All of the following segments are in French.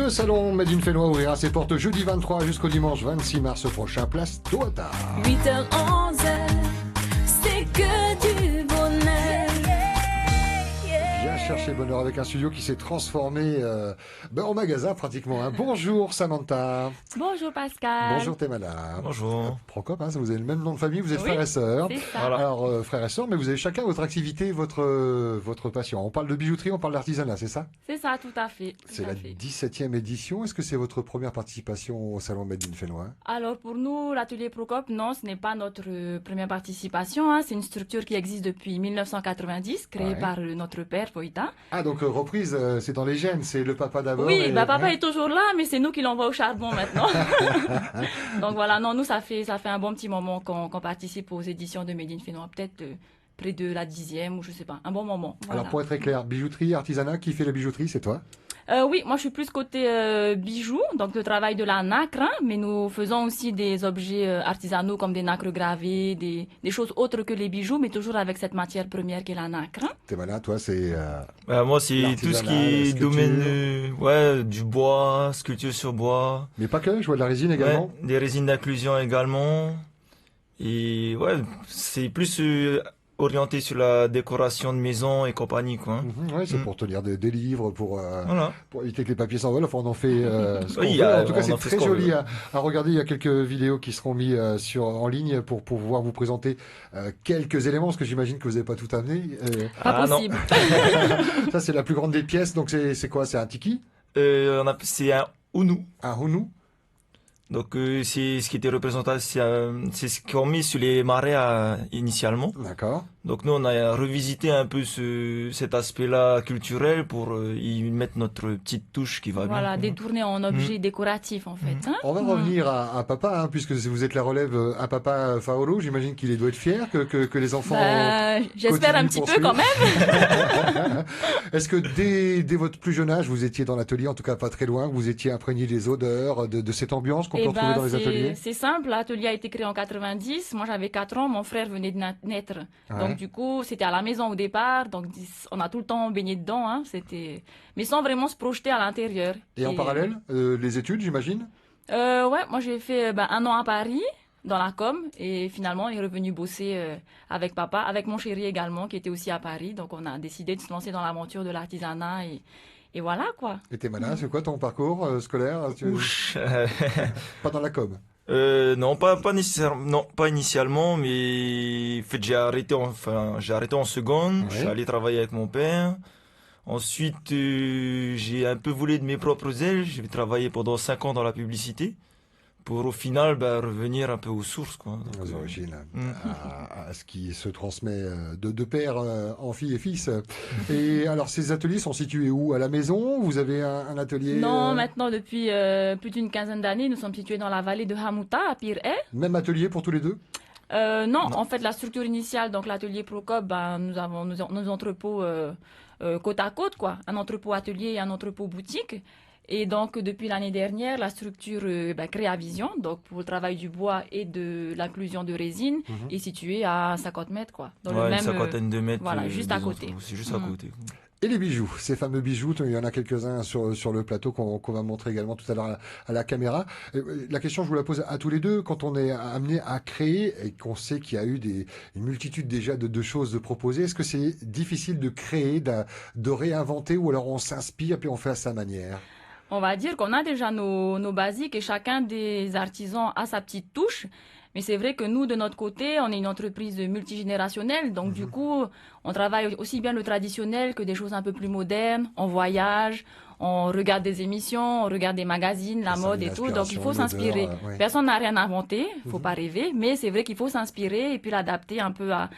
Le salon Made in Fénois ouvrira ses portes jeudi 23 jusqu'au dimanche 26 mars prochain, place Toata. 8h, 11h, c'est que du bonheur. Viens chercher bonheur avec un studio qui s'est transformé en magasin pratiquement. Hein. Bonjour Samantha. Bonjour Pascal. Bonjour Temana. Bonjour. Procop, hein, vous avez le même nom de famille, vous êtes Oui, frères et sœurs. c'est ça. Voilà. Alors frères et sœurs, mais vous avez chacun votre activité, votre passion. On parle de bijouterie, on parle d'artisanat, c'est ça? C'est ça, tout à fait. C'est la 17e édition. Est-ce que c'est votre première participation au salon Made in Fénois? Alors pour nous, l'atelier Procop, non, ce n'est pas notre première participation. Hein. C'est une structure qui existe depuis 1990, créée Ouais. par notre père, Voïta. Ah, donc reprise, c'est dans les gènes, c'est le papa d'abord. Oui, et- papa hein. est toujours là, mais c'est nous qui l'envoie au charbon maintenant. Donc voilà, non, nous, ça fait un bon petit moment qu'on participe aux éditions de Made in Fénois, peut-être près de la 10e ou je sais pas, un bon moment. Voilà. Alors pour être très clair, bijouterie, artisanat, qui fait la bijouterie, c'est toi? Oui, moi je suis plus côté bijoux, donc le travail de la nacre, hein, mais nous faisons aussi des objets artisanaux comme des nacres gravées, des choses autres que les bijoux, mais toujours avec cette matière première qui est la nacre. Hein. T'es malin, toi, c'est... Moi, c'est tout ce L'artisanat, qui la est sculpture. domaine du bois, sculpture sur bois, Mais pas que, je vois de la résine également. ouais, des résines d'inclusion également. Et ouais, c'est plus orienté sur la décoration de maison et compagnie, quoi. Ouais, c'est Mm. pour tenir des livres, Voilà. pour éviter que les papiers s'envolent. Enfin, on en fait ce qu'on Oui, veut. En tout cas, on c'est en fait très ce qu'on joli veut. à regarder. Il y a quelques vidéos qui seront mises en ligne pour pouvoir vous présenter quelques éléments, parce que j'imagine que vous n'avez pas tout amené. Pas Ah, non. possible. Ça, c'est la plus grande des pièces. Donc, c'est quoi? C'est un tiki? C'est un Ounou. Un hounou? Donc c'est ce qui était représenté, c'est ce qu'on met sur les marais initialement. D'accord. Donc nous on a revisité un peu cet aspect-là culturel pour y mettre notre petite touche qui va Voilà, bien. détourné en objet décoratif en fait. Hein. On va revenir à papa, hein, puisque vous êtes la relève à papa Faolo. J'imagine qu'il doit être fier que les enfants... J'espère un continue petit peu quand même. Est-ce que dès votre plus jeune âge, vous étiez dans l'atelier, en tout cas pas très loin, vous étiez imprégné des odeurs, de cette ambiance qu'on peut retrouver dans les ateliers? C'est simple, l'atelier a été créé en 90, moi j'avais 4 ans, mon frère venait de naître. Ouais. Donc du coup, c'était à la maison au départ, donc on a tout le temps baigné dedans, hein, mais sans vraiment se projeter à l'intérieur. Et en parallèle, les études, j'imagine? Ouais, moi j'ai fait un an à Paris, dans la com, et finalement on est revenu bosser avec papa, avec mon chéri également, qui était aussi à Paris, donc on a décidé de se lancer dans l'aventure de l'artisanat, et voilà quoi. Et t'es malin, c'est quoi ton parcours scolaire? Ouch. Pas dans la com? Non, pas nécessairement, non, pas initialement, mais en fait j'ai arrêté en seconde. Ouais. Je suis allé travailler avec mon père. Ensuite, j'ai un peu volé de mes propres ailes. J'ai travaillé pendant 5 ans dans la publicité pour au final revenir un peu aux sources, quoi. Donc, Aux origines, Mm. à ce qui se transmet de père en fille et fils. Et alors, ces ateliers sont situés où? À la maison? Vous avez un atelier? Non, maintenant depuis plus d'une quinzaine d'années, nous sommes situés dans la vallée de Hamouta, à Pire-Haye. Même atelier pour tous les deux? Non, en fait, la structure initiale, donc l'atelier Procop, nous avons nos entrepôts côte à côte, quoi. Un entrepôt atelier et un entrepôt boutique. Et donc, depuis l'année dernière, la structure Créavision, donc pour le travail du bois et de l'inclusion de résine, est située à 50 mètres, quoi. Dans le ouais, une même, cinquantaine de mètres. voilà, juste à des côté. entrepôts. C'est juste à côté. Et les bijoux, ces fameux bijoux, il y en a quelques-uns sur le plateau qu'on va montrer également tout à l'heure à la caméra. La question, je vous la pose à tous les deux. Quand on est amené à créer et qu'on sait qu'il y a eu une multitude déjà de choses de proposer, est-ce que c'est difficile de créer, de réinventer, ou alors on s'inspire puis on fait à sa manière? On va dire qu'on a déjà nos basiques et chacun des artisans a sa petite touche. Mais c'est vrai que nous, de notre côté, on est une entreprise multigénérationnelle. Donc, du coup, on travaille aussi bien le traditionnel que des choses un peu plus modernes. On voyage, on regarde des émissions, on regarde des magazines, la Ça, mode une et tout. Donc, il faut inspiration, s'inspirer. l'odeur, ouais. Personne n'a rien inventé, faut pas rêver. Mais c'est vrai qu'il faut s'inspirer et puis l'adapter un peu à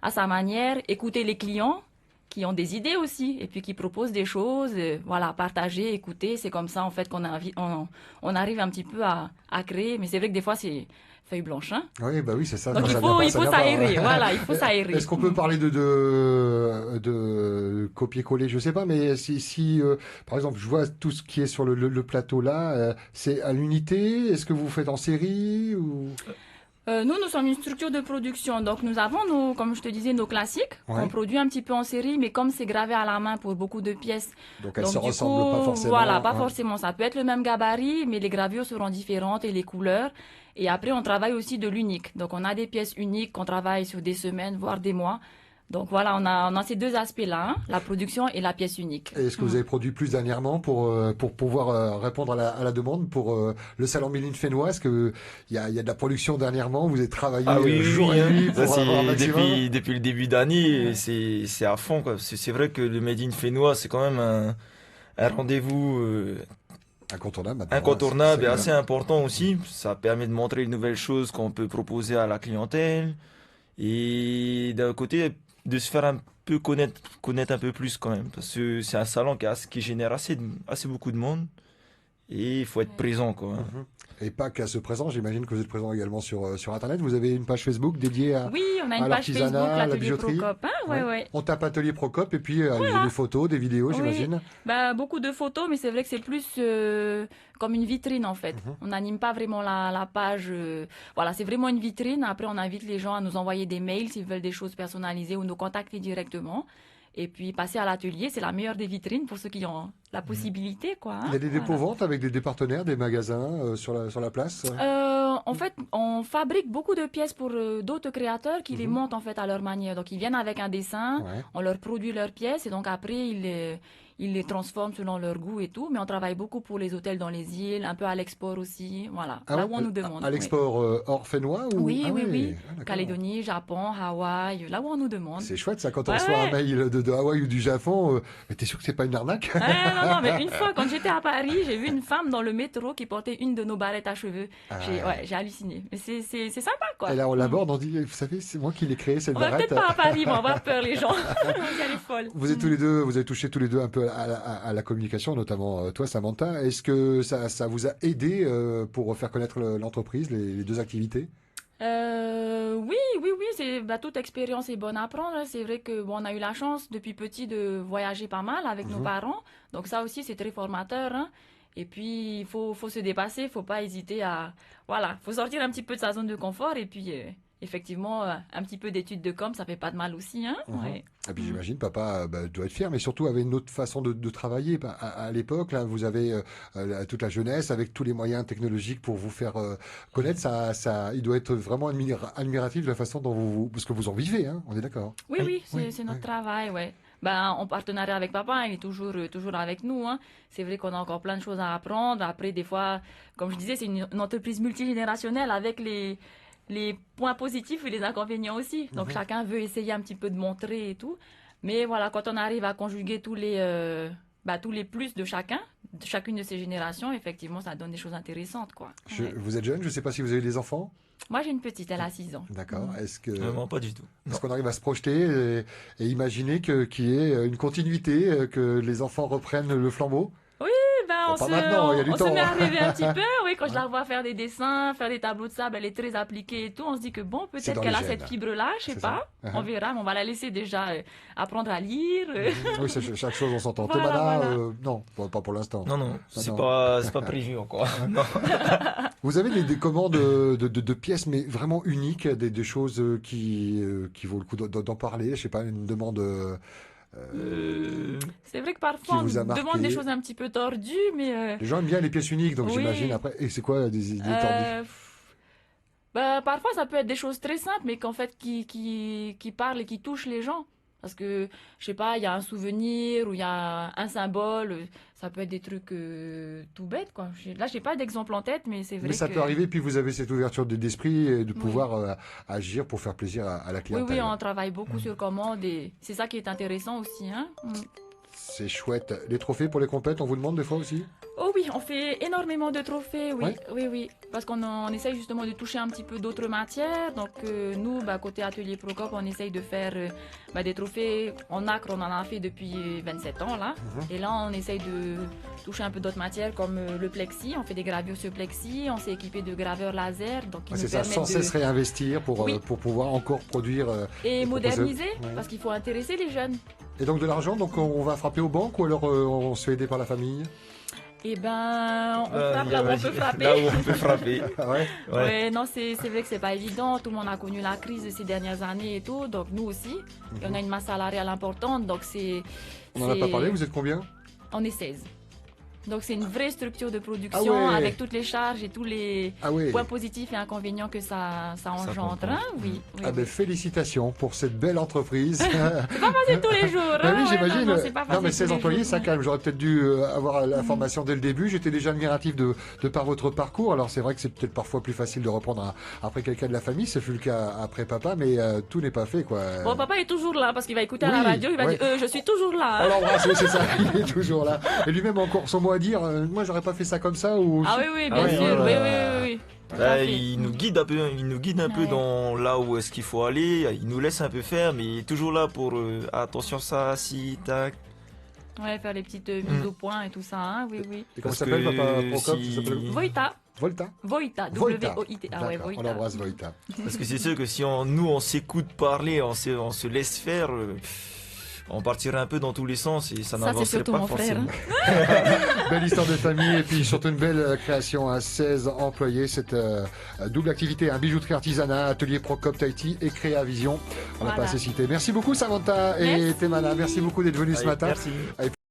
sa manière, écouter les clients qui ont des idées aussi et puis qui proposent des choses, voilà, partager, écouter, c'est comme ça en fait qu'on on arrive un petit peu à créer, mais c'est vrai que des fois c'est feuille blanche, hein. Oui, bah oui, c'est ça. Donc Non, il ça faut vient pas, ça vient pas, s'aérer, hein. voilà, il faut s'aérer. Est-ce qu'on peut parler de copier-coller? Je sais pas, mais si par exemple, je vois tout ce qui est sur le plateau là, c'est à l'unité. Est-ce que vous faites en série ou... Nous sommes une structure de production. Donc, nous avons, comme je te disais, nos classiques Ouais. qu'on produit un petit peu en série, mais comme c'est gravé à la main pour beaucoup de pièces. Donc elles Donc, se du ressemblent coup, pas forcément. voilà, pas Ouais. forcément. Ça peut être le même gabarit, mais les gravures seront différentes et les couleurs. Et après, on travaille aussi de l'unique. Donc, on a des pièces uniques qu'on travaille sur des semaines, voire des mois. Donc, voilà, on a ces deux aspects-là, hein, la production et la pièce unique. Et est-ce que vous avez produit plus dernièrement pour pouvoir répondre à la demande pour le salon Méline Fénois? Est-ce qu'il y a de la production dernièrement? Vous avez travaillé Ah oui, oui, jour oui, et hein. nuit Ça, pour avoir un maximum? depuis le début d'année, Ouais. c'est à fond, quoi. C'est vrai que le Made in Fénois, c'est quand même un rendez-vous Incontournable maintenant. incontournable c'est et clair. assez important aussi. Ça permet de montrer de nouvelles choses qu'on peut proposer à la clientèle. Et d'un côté, de se faire un peu connaître un peu plus quand même. Parce que c'est un salon qui génère assez beaucoup de monde. Et il faut être présent, quoi. Mhm. Et pas qu'à ce présent, j'imagine que vous êtes présent également sur Internet. Vous avez une page Facebook dédiée Oui, on a une à page Facebook, l'artisanat, à la l'atelier bijouterie. Procop. Hein, ouais, ouais. On tape Atelier Procop et puis il y a des photos, des vidéos, Oui, j'imagine. bah, beaucoup de photos, mais c'est vrai que c'est plus comme une vitrine en fait. Mhm. On n'anime pas vraiment la page. Voilà, c'est vraiment une vitrine. Après, on invite les gens à nous envoyer des mails s'ils veulent des choses personnalisées ou nous contacter directement. Et puis passer à l'atelier, c'est la meilleure des vitrines pour ceux qui ont la possibilité, quoi. Hein, Il y a des voilà. dépôts-ventes avec des partenaires, des magasins sur la place. En fait, on fabrique beaucoup de pièces pour d'autres créateurs qui les Mhm. montent en fait à leur manière. Donc, ils viennent avec un dessin, Ouais. on leur produit leurs pièces et donc après, ils les transforment selon leur goût et tout. Mais on travaille beaucoup pour les hôtels dans les îles, un peu à l'export aussi. Voilà, Ah là ouais, où on nous demande. à Oui. l'export hors fénois ou... Oui, Ah oui, ouais, oui. ah, d'accord. Calédonie, Japon, Hawaï, là où on nous demande. C'est chouette ça quand on Ouais, reçoit un ouais. mail de Hawaï ou du Japon. Mais t'es sûr que c'est pas une arnaque? Non, mais une fois, quand j'étais à Paris, j'ai vu une femme dans le métro qui portait une de nos barrettes à cheveux. Ah J'ai ouais. j'ai halluciné. Mais c'est sympa, quoi. Et là on l'aborde, on dit, vous savez, c'est moi qui l'ai créé cette On va barrette. peut-être pas à Paris, mais on va avoir peur, les gens. On va dire, elle est folle. Vous êtes tous les deux, vous avez touché tous les deux un peu à la communication, notamment toi, Samantha. Est-ce que ça vous a aidé pour faire connaître l'entreprise, les deux activités? Oui, oui, oui, toute expérience est bonne à prendre. C'est vrai que bon, on a eu la chance depuis petit de voyager pas mal avec nos Mhm. parents. Donc ça aussi, c'est très formateur. Hein. Et puis, faut se dépasser, faut pas hésiter à... Voilà, faut sortir un petit peu de sa zone de confort. Et puis, effectivement, un petit peu d'études de com, ça fait pas de mal aussi. Hein. Mhm. Ouais. Et puis j'imagine, papa doit être fier, mais surtout avait une autre façon de travailler. À l'époque, là, vous avez toute la jeunesse avec tous les moyens technologiques pour vous faire connaître. Il doit être vraiment admiratif de la façon dont parce que vous en vivez, hein, on est d'accord. Oui, oui, Oui, c'est notre oui. travail, ouais. Ben, en partenariat avec papa, il est toujours avec nous, hein. C'est vrai qu'on a encore plein de choses à apprendre. Après, des fois, comme je disais, c'est une entreprise multigénérationnelle avec les points positifs et les inconvénients aussi. Donc, chacun veut essayer un petit peu de montrer et tout. Mais voilà, quand on arrive à conjuguer tous les plus de chacune de ces générations, effectivement, ça donne des choses intéressantes, quoi. Ouais. Vous êtes jeune, je ne sais pas si vous avez des enfants. Moi, j'ai une petite, elle a 6 ans. D'accord. Vraiment pas du tout. Est-ce qu'on arrive à se projeter et imaginer qu'il y ait une continuité, que les enfants reprennent le flambeau? Ben, Bon, pas maintenant, il y a du on se temps, met hein. à rêver un petit peu. Oui, quand je la vois faire des dessins, faire des tableaux de sable, elle est très appliquée et tout. On se dit que bon, C'est peut-être dans qu'elle les a gènes. cette fibre-là, je sais C'est pas. ça. On verra, mais on va la laisser déjà apprendre à lire. Oui, chaque chose on s'entend. Voilà, Temana, voilà. non, pas pour l'instant. Non, non. c'est pas prévu encore. Non. Vous avez des commandes de pièces, mais vraiment uniques, des choses qui vaut le coup d'en parler. Je sais pas, une demande. C'est vrai que parfois, on Qui vous a nous demande marqué? des choses un petit peu tordues, mais Les gens aiment bien les pièces uniques, donc Oui. j'imagine après. Et c'est quoi des idées tordues? Parfois, ça peut être des choses très simples, mais qu'en fait, qui parlent et qui touchent les gens. Parce que, je sais pas, il y a un souvenir ou il y a un symbole. Ça peut être des trucs tout bêtes, quoi. Là, j'ai pas d'exemple en tête, mais c'est vrai Mais ça que... peut arriver, puis vous avez cette ouverture d'esprit et de Oui. pouvoir agir pour faire plaisir à la Oui, clientèle. oui, on travaille beaucoup sur commande et c'est ça qui est intéressant aussi, hein. C'est chouette. Les trophées pour les compètes, on vous demande des fois aussi? Oh oui, on fait énormément de trophées, oui, Ouais. oui. Parce qu'on essaye justement de toucher un petit peu d'autres matières. Donc nous, côté Atelier Procop, on essaye de faire des trophées en acre, on en a fait depuis 27 ans là. Et là, on essaye de toucher un peu d'autres matières comme le plexi. On fait des gravures sur plexi, on s'est équipé de graveurs laser. Donc qui Ah, nous c'est ça, permettent sans cesse réinvestir Oui. pour pouvoir encore produire. et proposer- moderniser, Ouais. parce qu'il faut intéresser les jeunes. Et donc de l'argent, donc on va frapper aux banques ou alors on se fait aider par la famille? Eh ben, on frappe là où on peut frapper. Là où on peut frapper. Ah ouais. Ouais, non, c'est vrai que c'est pas évident. Tout le monde a connu la crise de ces dernières années et tout, donc nous aussi. Et on a une masse salariale importante, donc c'est. On n'en a pas parlé, vous êtes combien? On est 16. Donc c'est une vraie structure de production Ah ouais. avec toutes les charges et tous les Ah oui. points positifs et inconvénients que ça engendre. comprend. Hein, oui, oui, Ah ben oui. félicitations pour cette belle entreprise. C'est pas facile tous les jours. Bah hein, oui, ouais, j'imagine. non, c'est pas Non, mais facile 16 tous les employés, jours, ça ouais. calme. J'aurais peut-être dû avoir l'information dès le début. J'étais déjà admiratif de par votre parcours. Alors c'est vrai que c'est peut-être parfois plus facile de reprendre après quelqu'un de la famille. Ce fut le cas après papa, mais tout n'est pas fait, quoi. Bon, papa est toujours là parce qu'il va écouter à Oui, la radio. Il va ouais. dire je suis toujours là. On hein. l'embrasse, oui, c'est ça. Il est toujours là. Et lui-même a encore son mot à dire. Moi, j'aurais pas fait ça comme ça ou. Ah oui, oui, Ah bien ouais, sûr. ouais, Oui, ouais. oui, oui, oui. Tout à Bah, fait. il nous guide un peu, Ouais. dans là où est-ce qu'il faut aller. Il nous laisse un peu faire, mais il est toujours là pour attention ça, si tac. Ouais, faire les petites mises au point et tout ça. Hein, oui, oui. Et comment Parce ça s'appelle, que papa Procop si- ça s'appelle Voita. Volta. Voita. Volta. W-O-I-T. Ah ouais, D'accord, on Voita. embrasse Voita. Parce que c'est sûr que si on s'écoute parler, on se laisse faire, on partirait un peu dans tous les sens et ça Ça, c'est n'avancerait surtout pas mon frère. forcément. Belle histoire de famille et puis surtout une belle création à 16 employés. Cette double activité, un bijouterie artisanat, atelier Procop Tahiti et Créavision. On n'a Voilà. pas assez cité. Merci beaucoup Samantha et Merci. Temana. Merci beaucoup d'être venus ce Allez, matin. merci.